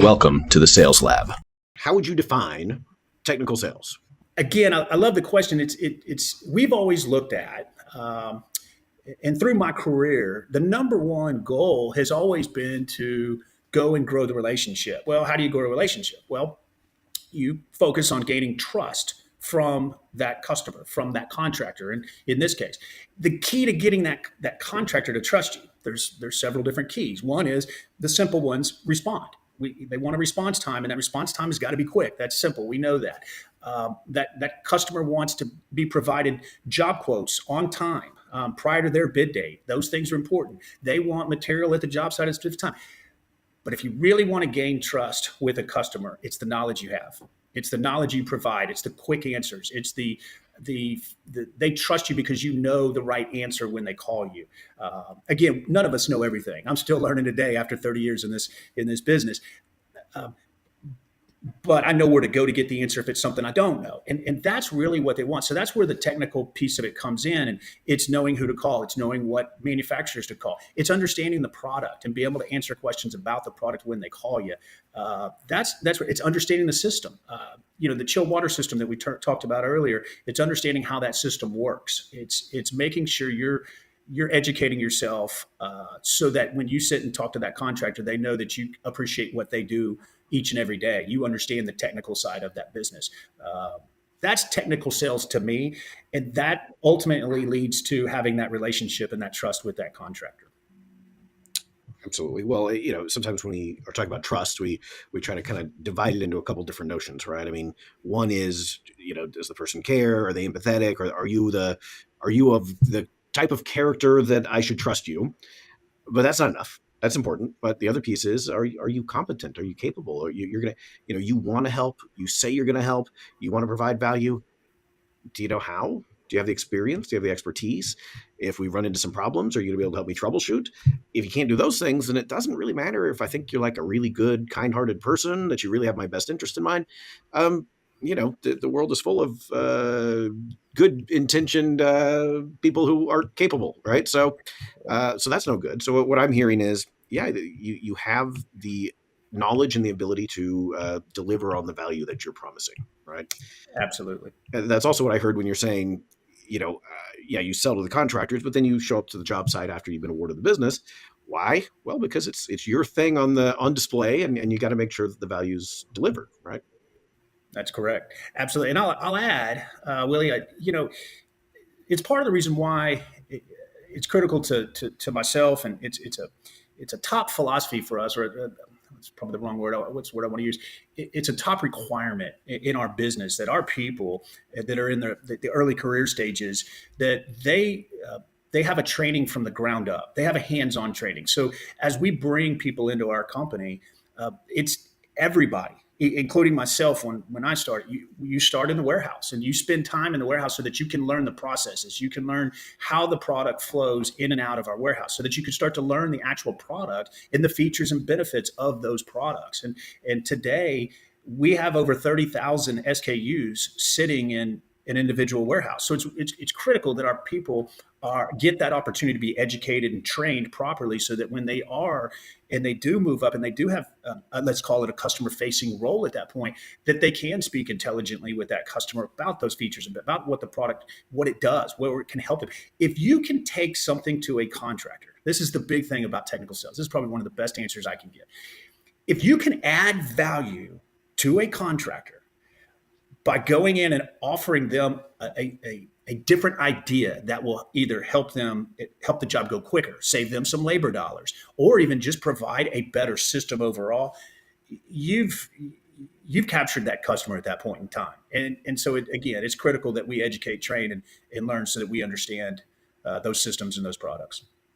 Welcome to the Sales Lab. How would you define technical sales? Again, I love the question. It's we've always looked at, and through my career, the number one goal has always been to go and grow the relationship. Well, how do you grow a relationship? Well, you focus on gaining trust from that customer, from that contractor. And in this case, the key to getting that contractor to trust you, there's several different keys. One is the simple ones: respond. They want a response time, and that response time has got to be quick. That's simple. We know that. That customer wants to be provided job quotes on time, prior to their bid date. Those things are important. They want material at the job site at a specific time. But if you really want to gain trust with a customer, it's the knowledge you have. It's the knowledge you provide. It's the quick answers. It's they trust you because you know the right answer when they call you. Again, none of us know everything. I'm still learning today after 30 years in this business. But I know where to go to get the answer if it's something I don't know. And that's really what they want. So that's where the technical piece of it comes in. And it's knowing who to call. It's knowing what manufacturers to call. It's understanding the product and be able to answer questions about the product when they call you. That's what it's understanding the system. The chilled water system that we talked about earlier, it's understanding how that system works. It's making sure you're educating yourself so that when you sit and talk to that contractor, they know that you appreciate what they do each and every day. You understand the technical side of that business. That's technical sales to me. And that ultimately leads to having that relationship and that trust with that contractor. Absolutely. Well, sometimes when we are talking about trust, we try to kind of divide it into a couple different notions, right? I mean, one is, does the person care? Are they empathetic? Or are you of the type of character that I should trust you? But that's not enough. That's important. But the other piece is, are you competent? Are you capable? Are you're going to, you want to help. You say you're going to help. You want to provide value. Do you know how? Do you have the experience? Do you have the expertise? If we run into some problems, are you going to be able to help me troubleshoot? If you can't do those things, then it doesn't really matter if I think you're like a really good, kind-hearted person, that you really have my best interest in mind. The world is full of good intentioned people who are capable, right? So that's no good. So what I'm hearing is, you have the knowledge and the ability to deliver on the value that you're promising, right? Absolutely. And that's also what I heard when you're saying, you sell to the contractors, but then you show up to the job site after you've been awarded the business. Why? Well, because it's your thing on display, and you got to make sure that the value's delivered, right? That's correct. Absolutely. And I'll add, Willie, it's part of the reason why it's critical to myself, and it's a top philosophy for us, or it's probably the wrong word. What's the word I want to use? It's a top requirement in our business that our people that are in the early career stages, that they have a training from the ground up. They have a hands-on training. So as we bring people into our company, it's everybody, including myself. When I started, you start in the warehouse and you spend time in the warehouse so that you can learn the processes. You can learn how the product flows in and out of our warehouse so that you can start to learn the actual product and the features and benefits of those products. And today we have over 30,000 SKUs sitting in an individual warehouse. So it's critical that our people get that opportunity to be educated and trained properly, so that when they are and they do move up and they do have let's call it a customer facing role at that point, that they can speak intelligently with that customer about those features, about what the product, what it does, where it can help them. If you can take something to a contractor, this is the big thing about technical sales. This is probably one of the best answers I can get. If you can add value to a contractor by going in and offering them a different idea that will either help the job go quicker, save them some labor dollars, or even just provide a better system overall, you've captured that customer at that point in time. And so it's critical that we educate, train, and learn so that we understand those systems and those products.